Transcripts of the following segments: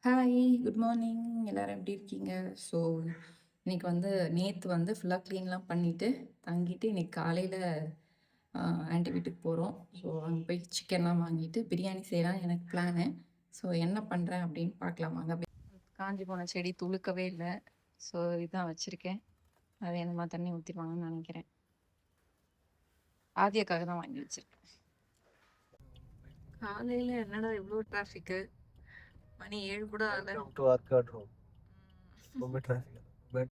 Hi, good morning. எல்லாரும் எப்படி இருக்கீங்க? ஸோ, இன்னைக்கு வந்து நேத்து வந்து ஃபுல்லா கிளீன்லாம் பண்ணிட்டு, தங்கிட்டு இன்னைக்கு காலையில ஆன்டி வீட்டுக்கு போறோம். ஸோ, அங்க போய் சிக்கன்லாம் வாங்கிட்டு பிரியாணி செய்யலாம்னு எனக்கு பிளானு. ஸோ, என்ன பண்றேன் அப்படின்னு பார்க்கலாம் வாங்க. காஞ்சு போன செடி துளுக்கவே இல்ல. ஸோ, இதான் வச்சிருக்கேன். அது என்னமா தண்ணி ஊத்திருவாங்கன்னு நினைக்கிறேன். ஆதியாக்காக தான் வாங்கி வச்சிருக்கேன். காலையில என்னடா இவ்ளோ டிராஃபிக்கு? மணி 7 கூட ஆகல. Welcome to Arcade Room. ரொம்ப traffic. But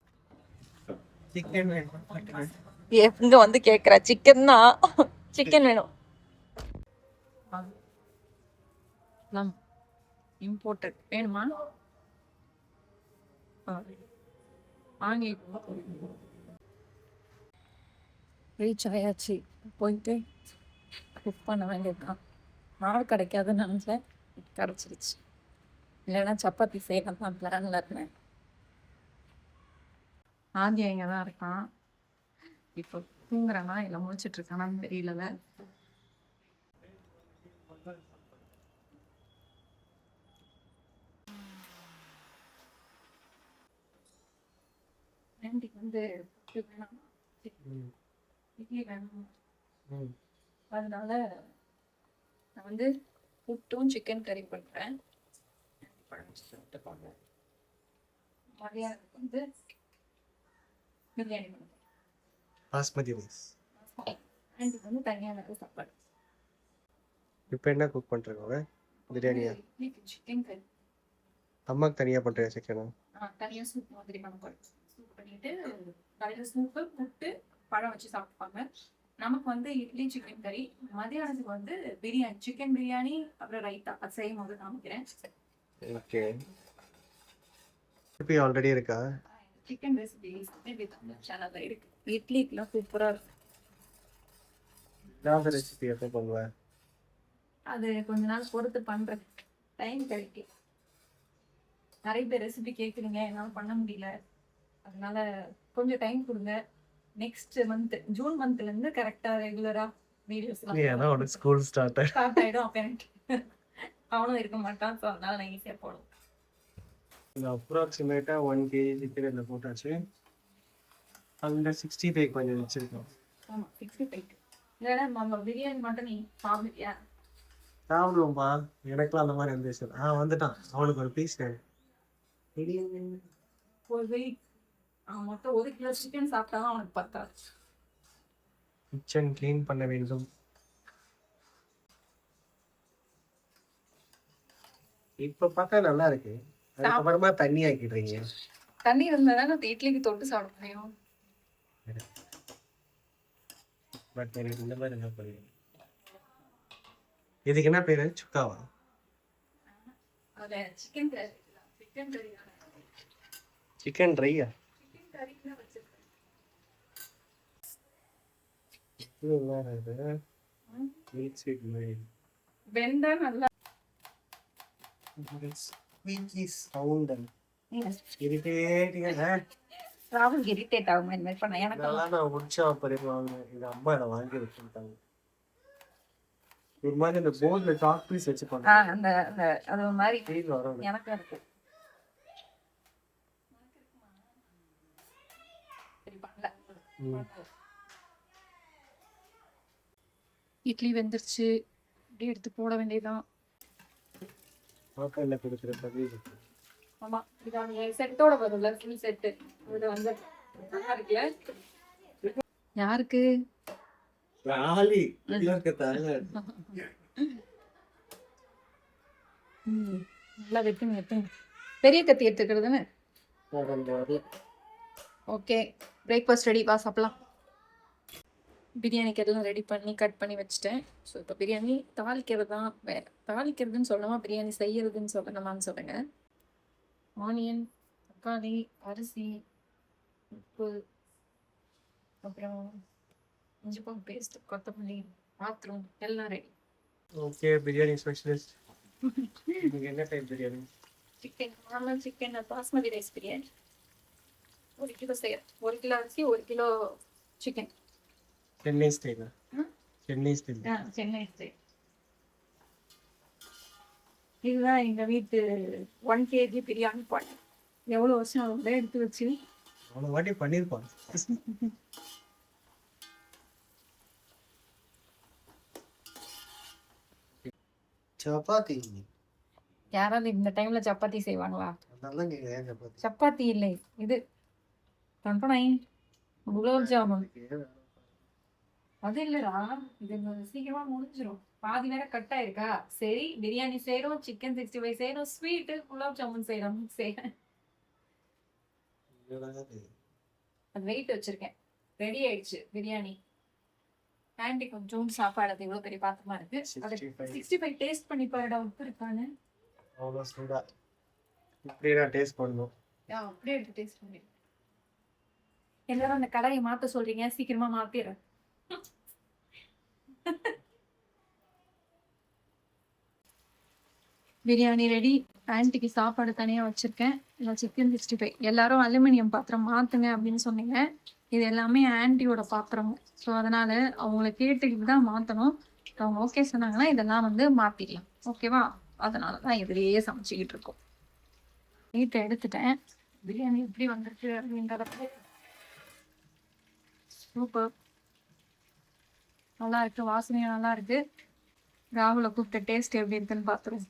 chicken வேணுமா? mutton? எங்க வந்து கேக்குறா சிக்கன் தான். சிக்கன் வேணும். இம்போர்ட்டட் வேணுமா? வாங்கி ரீச் ஆயாச்சு. போயிட்டு குக் பண்ண வேண்டியதுதான். மாவு கிடைக்காதுன்னு நினச்சேன், கிடச்சிருச்சு. இல்லைன்னா சப்பாத்தி செய்யலாம் தான் பிளானில் இருந்தேன். ஆதி இங்கே தான் இருக்கான். இப்போ தூங்குறானா இல்லை முடிச்சிட்டு இருக்கானான்னு தெரியல. ஆண்டிக்கு வந்து புட்டு வேணாம், இட்லி வேணும். அதனால நான் வந்து புட்டும் சிக்கன் கறி பண்ணுறேன். மதியானத்துக்கு வந்து பிரியாணி பண்ணுறேன். பாஸ்மதி ரைஸ். ஆண்டிக்கு வந்து தனியாக சாப்பாடு. இப்போ என்ன குக் பண்ணுறாங்க? பிரியாணியா? சிக்கன் கறி. அம்மாக்கு தனியாக பண்ணுறேன் சிக்கனா? தனியாக சூப் மாதிரி பண்ணக்கூடாது. சூப் பண்ணிட்டு காலையில் சூப்பு புட்டு பழம் வச்சு சாப்பிடுவாங்க. நமக்கு வந்து இட்லி சிக்கன் கறி. மதியானத்துக்கு வந்து பிரியாணி, சிக்கன் பிரியாணி, அப்புறம் ரைத்தா. அது செய்யும் போது காமிக்கிறேன். ஓகே. ரெசிபி ஆல்ரெடி இருக்கா? சிக்கன் ரெசிபி சேனல்ல இருக்கு. இட்லிக்கெல்லாம் சூப்பராக இருக்கும். நான் ரெசிபி எப்போ பண்ணுவேன்? அது கொஞ்ச நாள் பொறுத்து பண்றது. டைம் கிடைக்கும். நிறைய பேர் ரெசிபி கேட்குறீங்க, என்னால் பண்ண முடியல. அதனால கொஞ்சம் டைம் கொடுங்க. நெக்ஸ்ட் மந்த் ஜூன் மந்த்லேருந்து கரெக்டாக ரெகுலராக வீடியோஸ்லாம் ஏன்னா உனக்கு ஸ்கூல் ஸ்டார்ட் ஆகிடும். அப்போ எனக்கு அவனும் இருக்க மாட்டான். ஸோ அதனால நான் ஈஸியாக போடும். அப்ராக்சிமேட்டாக 1 kg சிக்கன் இதில் போட்டாச்சு. அதில் 65 கொஞ்சம் வச்சுருக்கோம். ஆமாம், 65. இல்லைன்னா நம்ம பிரியாணி மட்டும் நீ சாப்பிடுவியா? சாப்பிடுவோம்ப்பா. எனக்குலாம் அந்த மாதிரி எந்த விஷயம் வந்துட்டான். அவனுக்கு ஒரு பீஸ் வேணும். ஒரு வெயிட் அவன் மொத்தம் 1 கிலோ சிக்கன் சாப்பிட்டாலும் அவனுக்கு பத்தாது. கிச்சன் க்ளீன் பண்ண வேண்டும். இப்ப பார்த்தா நல்லா இருக்கு. அதுக்கப்புறமா தண்ணி ஆக்கிடுறீங்க. தண்ணி இருந்தா தானே இட்லிக்கு தொட்டு சாப்பிட முடியும். பட் எனக்கு இந்த மாதிரி என்ன பண்ணுவீங்க? இதுக்கு என்ன பேரு? சுக்காவா? அது சிக்கன் கறி. சிக்கன் கறி. சிக்கன் ட்ரையா? சிக்கன் கறி தான் வச்சிருக்கேன். வெந்தா நல்லா ராகுல் இரிட்டேட் ஆகும் இந்த மாதிரி பண்ண. எனக்கு நான் முடிச்சா பரிமாங்க. இது அம்மா என்ன வாங்கி வச்சுட்டாங்க. ஒரு மாதிரி அந்த போர்ட்ல சாக் பீஸ் வச்சு பண்ணாங்க. அந்த அது ஒரு மாதிரி எனக்கு இருக்கு. சரி பண்ணல. இட்லி வெந்துருச்சு. அப்படியே எடுத்து போட வேண்டியதுதான். ஹோட்டல்ல கொடுக்குற சர்வீஸ். ஆமா, இது செட்டோட வரும்ல, ஃபுல் செட்டு. இது வந்து நல்லா இருக்குல்ல? யாருக்கு? ஆலி இருக்கதாங்க. நல்லா வெட்டுங்க. பெரிய கத்தி எடுத்துக்கிறதுன்னு. Okay, breakfast ready. வா சாப்பிடலாம். பிரியாணிக்கு எல்லாம் ரெடி பண்ணி கட் பண்ணி வச்சுட்டேன். ஸோ இப்போ பிரியாணி தாளிக்கிறது தான் வேறு. தாளிக்கிறதுன்னு சொல்லணுமா, பிரியாணி செய்யறதுன்னு சொல்லணுமான்னு சொல்லுங்க. ஆனியன், தக்காளி, அரிசி, உப்பு, அப்புறம் இஞ்சி பூண்டு பேஸ்ட், கொத்தமல்லி, பாத்ரூம் எல்லாம் ரெடி. Okay, biryani specialist. உங்களுக்கு என்ன type biryani? Chicken, normal chicken, basmati rice biryani. 1 kilo செய்ய 1 கிலோ அரிசி, 1 கிலோ சிக்கன். சென்னை ஸ்டைலா? சென்னை ஸ்டைல். சென்னை ஸ்டைல். இதுதான் எங்க வீட்டு 1 kg பிரியாணி பாட். எவ்வளோ வருஷம் ஆகுது எடுத்து வச்சு. அவ்வளோ வாட்டி பண்ணியிருப்பான். சப்பாத்தி யாராவது இந்த டைம்ல சப்பாத்தி செய்வாங்களா? நல்லா கேட்குறேன். சப்பாத்தி சப்பாத்தி இல்லை, இது தொண்டனை குலோப் ஜாமுன். அது இல்லடா, இது சீக்கிரமா முடிஞ்சிடும். பாதி வேற கட் ஆயிருக்கா. சரி, பிரியாணி செய்யறோம், சிக்கன் 65 செய்யறோம், ஸ்வீட்டு குலாப் ஜாமுன் செய்யறோம். அது வெயிட் வச்சிருக்கேன். ரெடி ஆயிடுச்சு பிரியாணி. ஆண்டி கொஞ்சம் சாப்பாடு அது இவ்வளோ பெரிய பாத்திரமா இருக்கு. அது 65 டேஸ்ட் பண்ணி பாருடா, உப்பு இருக்கான்னு. அவ்வளோ சூடா இப்படியே நான் டேஸ்ட் பண்ணணும். அப்படியே எடுத்து டேஸ்ட் பண்ணி. எல்லாரும் அந்த கடையை மாத்த சொல்றீங்க, சீக்கிரமா மாத்திடுறேன். பிரியாணி ரெடி. ஆன்ட்டிக்கு சாப்பாடு தனியாக வச்சுருக்கேன். இல்லை சிக்கன் 65. எல்லாரும் அலுமினியம் பாத்திரம் மாற்றுங்க அப்படின்னு சொன்னீங்க. இது எல்லாமே ஆன்ட்டியோட பாத்திரம். ஸோ அதனால் அவங்கள கேட்டுக்கிட்டு தான் மாற்றணும். அவங்க ஓகே சொன்னாங்கன்னா இதெல்லாம் வந்து மாற்றிடலாம். ஓகேவா? அதனால தான் இதுலேயே சமைச்சிக்கிட்டு இருக்கோம். வீட்டை எடுத்துட்டேன். பிரியாணி எப்படி வந்துருக்கு அப்படின்றத சூப்பர், நல்லா இருக்கு. வாசனையும் நல்லா இருக்கு. ராகுலை கூப்பிட்ட டேஸ்ட் எப்படி இருக்குன்னு பார்த்துருவோம்.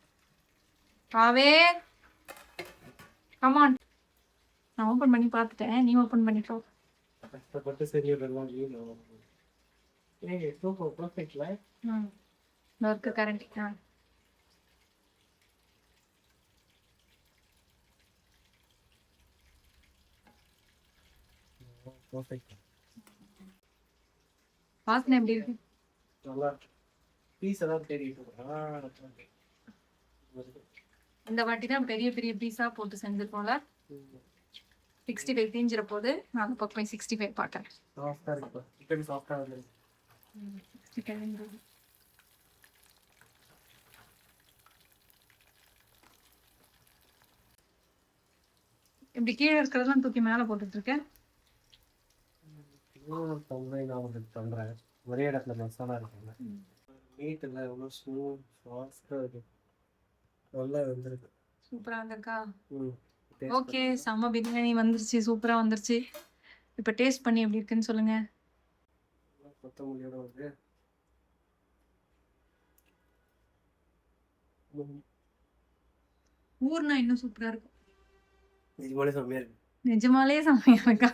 ராவே, கமான். நான் ஓப்பன் பண்ணி பார்த்துட்டேன், நீ ஓப்பன் பண்ணிக்கோ. கஷ்டப்பட்டு சரியில்லாம் சூப்பர் பர்ஃபெக்ட்ல. இருக்கு கரண்ட். பர்ஃபெக்ட். வாசனை எப்படி இருக்கு? நல்லா பீஸ் எல்லாம் தெரியும். இந்த வாட்டி தான் பெரிய பெரிய பீஸா போட்டு செஞ்சிருக்கோம்ல. 65 தீஞ்சிர போது நான் அந்த பக்கம் 65 பார்க்கறேன். சாஃப்டா இருக்கு. சிக்கன் சாஃப்டா இருக்கு. சிக்கன் இப்படி கீழே இருக்கிறதெல்லாம் தூக்கி மேலே போட்டுட்டு இருக்கேன். பண்றேன் ஒரே இடத்துல மசாலா இருக்குங்க. மீட் எல்லாம் எவ்வளோ ஸ்மூத் சாஃப்டா இருக்கு. நல்லா வந்துருக்கு. சூப்பரா வந்திருக்கா? ஓகே, செம்ம பிரியாணி வந்துருச்சு. சூப்பரா வந்துருச்சு. இப்போ டேஸ்ட் பண்ணி எப்படி இருக்குன்னு சொல்லுங்க. கொத்தமல்லியோட வந்து ஊர்னா இன்னும் சூப்பரா இருக்கும். நிஜமாலே செம்மையா இருக்கு. நிஜமாலே செம்மையா இருக்கா?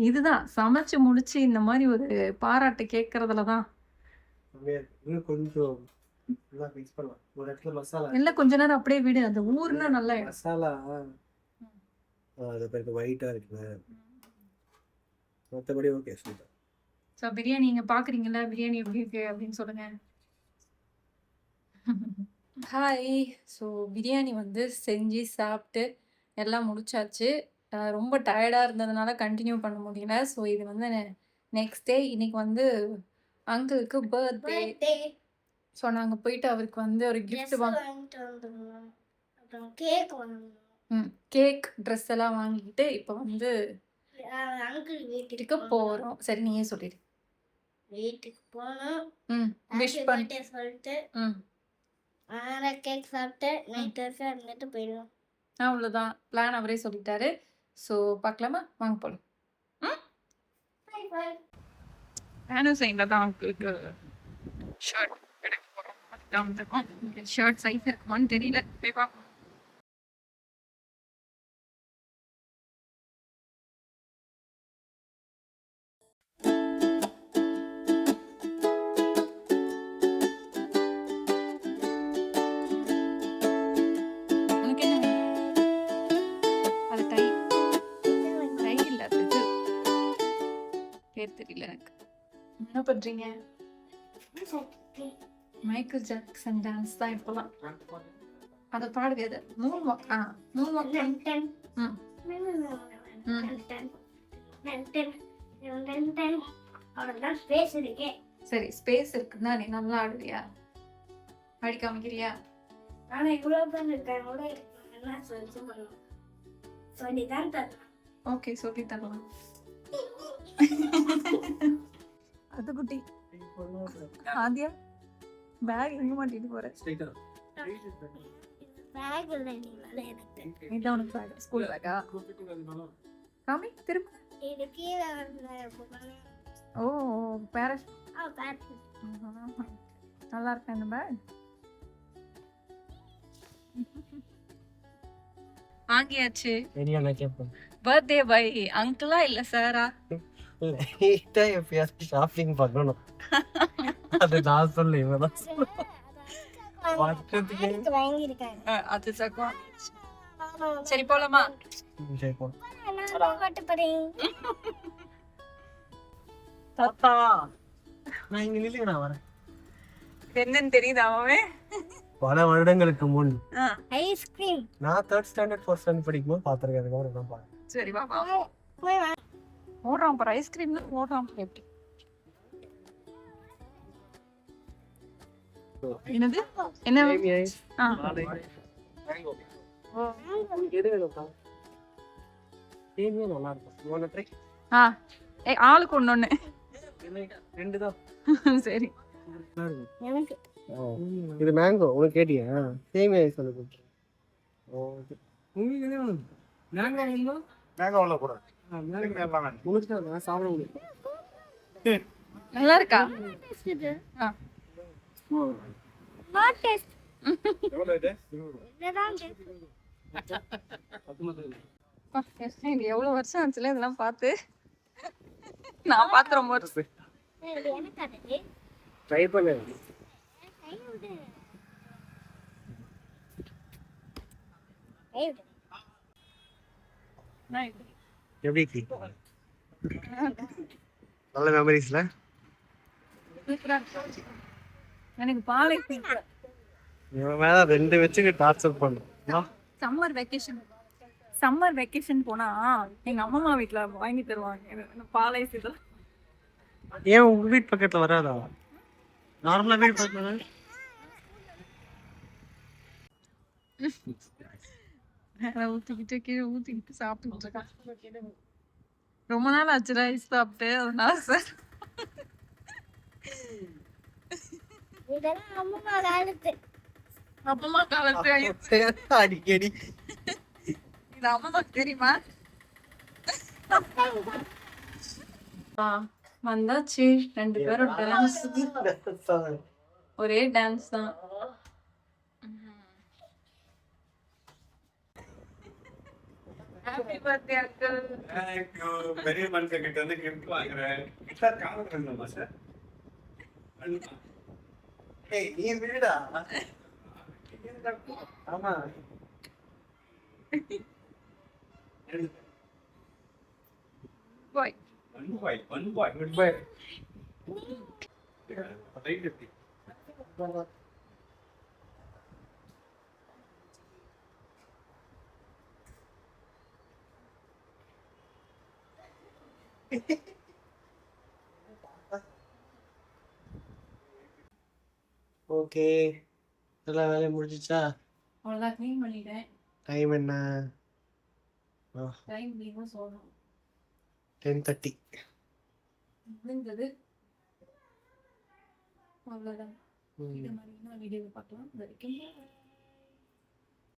இதுதான் சமைச்சு முடிச்சு இந்த மாதிரி ஒரு பாராட்டு கேட்கறதுல தான். இன்னும் கொஞ்சம் மிக்ஸ் பண்ணலாம். ஒரு இடத்துல மசாலா இல்ல, கொஞ்ச நேரம் அப்படியே விடு. அந்த ஊர்னா நல்லா மசாலா அது பேருக்கு ஒயிட்டா இருக்குல்ல. மற்றபடி ஓகே சூப்பர். ஸோ பிரியாணி இங்கே பார்க்குறீங்களா, பிரியாணி எப்படி இருக்கு அப்படின்னு சொல்லுங்க. ஹாய். ஸோ பிரியாணி வந்து செஞ்சு சாப்பிட்டு எல்லாம் முடிச்சாச்சு. ரொம்ப டயர்டாக இருந்ததுனால கண்டினியூ பண்ண முடியல. ஸோ இது வந்து நெக்ஸ்ட் டே. இன்னைக்கு வந்து அங்கிளுக்கு பர்த்டே. ஸோ நாங்கள் போயிட்டு அவருக்கு வந்து ஒரு கிஃப்ட் கேக் ட்ரெஸ் எல்லாம் வாங்கிட்டு இப்போ வந்து வீட்டுக்கு போகிறோம். சரி, நீயே சொல்லிடு. வீட்டுக்கு போனோம். விஷ் பண்ணிட்டு சொல்லிட்டு கேக் சாப்பிட்டு நைட் வரைக்கும் இருந்துட்டு போயிடுவோம். அவ்வளோதான். பிளான் அவரே சொல்லிட்டாரு. ஸோ பார்க்கலாமா? வாங்க போகலாம். சைடில் தான் அங்கிளுக்கு ஷர்ட் எடுக்க போகிறோம். அதுதான் வந்திருக்கோம். ஷர்ட் சைஸ் இருக்குமான்னு தெரியல, போய் பார்ப்போம். பேர் தெரியல எனக்கு. என்ன பண்றீங்க? மைக்கேல் ஜாக்சன் டான்ஸ் தான் இப்போலாம். அதை பாடுது. அது மூணு வாக். சரி, ஸ்பேஸ் இருக்குன்னா நீ நல்லா ஆடுவியா? ஆடி காமிக்கிறியா? ஆனா இவ்வளவு பேர் இருக்காங்க. ஓகே, சொல்லி தரலாம். அது குட்டி ஆதியா பேக் எங்க மாட்டிட்டு போற? பேக் இல்லை நீ எனக்கு இதான் உனக்கு பேக் ஸ்கூல் பேக்கா காமி திரும்ப இது கீழே ஓ பேரஸ் பேக் நல்லா இருக்கேன் இந்த பேக் வாங்கியாச்சு சரியா நான் கேட்பேன் பர்த்டே பை அங்கிளா இல்ல சாரா இல்லை எப்பயாச்சும் ஷாப்பிங் பண்ணணும் அது நான் சொல்லு இவன் தான் வருஷத்துக்கு வாங்கியிருக்காங்க அது சக்கம் சரி போலாமா சரி போலாம் நான் பாட்டு போறேன் தாத்தா நான் இங்க நில்லுங்க நான் வரேன் என்னன்னு தெரியுதா அவன் பல வருடங்களுக்கு முன் ஐஸ்கிரீம் நான் 3rd ஸ்டாண்டர்ட் 4th ஸ்டாண்டர்ட் படிக்கும்போது பார்த்துருக்கேன் அதுக்கப்புறம் நான் பார்த்தேன் சரி வா வா ஓடுறான் அப்புறம் ஐஸ்கிரீம்ல ஓடுறான் எப்படி என்னது என்ன ஆ மேங்கோ எது வேணும்க்கா சேமியா நல்லா இருக்கும் ஒன்று ட்ரை ஆ ஏய் ஆளுக்கு ஒண்ணு ரெண்டு தான் சரி எனக்கு இது மேங்கோ உனக்கு கேட்டியா சேமியா சொல்லி கொடுத்துரு ஓகே உங்களுக்கு மேங்கோ வேணுமா மேங்கோ உள்ள கூட உனக்கு தான் நான் சாப்பிட முடியும் நல்லா இருக்கா ஆ நாட் டேஸ்ட் எவ்வளோ இது இதுதான் இது எவ்வளவு வருஷம் ஆச்சுல இதெல்லாம் பார்த்து நான் பார்த்து ரொம்ப வருஷம் எனக்கு அது ட்ரை பண்ணு கை விடு கை விடு எப்படி இருக்கு நல்ல மெமரிஸ்ல எனக்கு பாலை இவன் மேல ரெண்டு வச்சுக்கு டார்ச்சர் பண்ணும் சம்மர் வெக்கேஷன் போனா எங்க அம்மா வீட்ல வாங்கி தருவாங்க எனக்கு பாலை இதெல்லாம் ஏன் உங்க வீட்டு பக்கத்துல வராதா நார்மலா வீட்டு பக்கத்துல ஊத்திக்கிட்டு கீழே ஊத்திக்கிட்டு சாப்பிட்டுட்டு இருக்கான் ரொம்ப நாள் ஆச்சு ரைஸ் சாப்பிட்டு அதனால சார் இதெல்லாம் அம்மா காலத்து அப்பமா காலத்து அடிக்கடி இது அம்மாக்கு தெரியுமா வந்தாச்சு ரெண்டு பேரும் டான்ஸ் ஒரே டான்ஸ் தான் ஹாப்பி பர்த்டே அங்கிள் பெரிய மனுஷன் கிட்ட வந்து கிஃப்ட் வாங்குறேன் கிட்டார் காலம் இருந்தோமா சார் ஏய் நீ விடுடா ஆமா பாய் ஒன் பாய் குட் பாய் ரைட் ஓகே எல்லா வேலையும் முடிஞ்சிச்சா அவ்வளோதான் க்ளீன் பண்ணிட்டேன் டைம் என்ன டைம் நீங்களும் சொல்லணும் 10:30 முடிஞ்சது அவ்வளோதான் இது மாதிரி வீடியோ பார்க்கலாம் இது வரைக்கும்